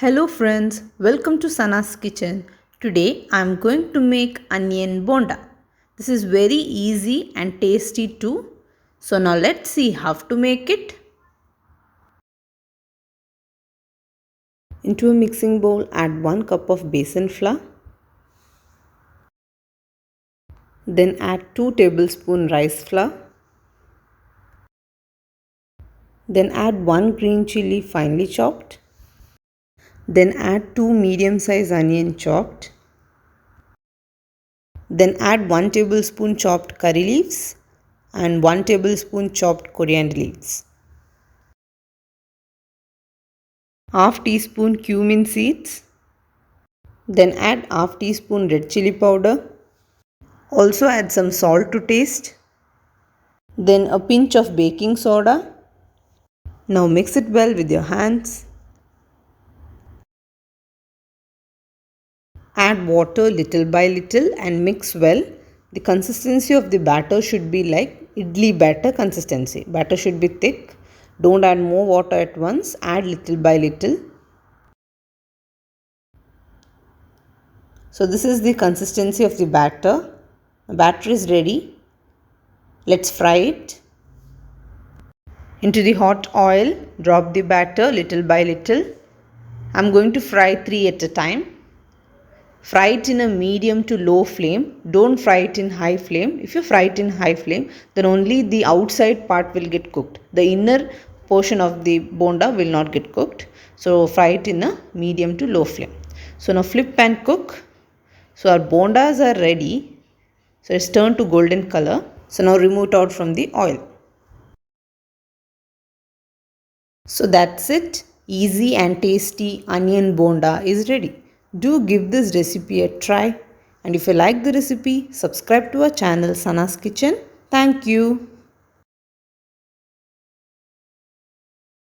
Hello friends, welcome to Sana's kitchen. Today I am going to make onion bonda. This is very easy and tasty too. So now let's see how to make it. Into a mixing bowl add 1 cup of besan flour. Then add 2 tablespoons rice flour. Then add 1 green chili finely chopped. Then add 2 medium size onion chopped. Then add 1 tablespoon chopped curry leaves and 1 tablespoon chopped coriander leaves. Half teaspoon cumin seeds. Then add half teaspoon red chili powder. Also add some salt to taste. Then a pinch of baking soda. Now mix it well with your hands. Add water little by little and mix well. The consistency of the batter should be like idli batter consistency. Batter should be thick. Don't add more water at once. Add little by little. So this is the consistency of the batter. The batter is ready. Let's fry it. Into the hot oil, drop the batter little by little. I'm going to fry 3 at a time. Fry it in a medium to low flame. Don't fry it in high flame. If you fry it in high flame, then only the outside part will get cooked. The inner portion of the bonda will not get cooked. So fry it in a medium to low flame. So now flip and cook. So our bondas are ready. So it's turned to golden color. So now remove it out from the oil. So that's it. Easy and tasty onion bonda is ready. Do give this recipe a try. And if you like the recipe, subscribe to our channel Sana's Kitchen. Thank you.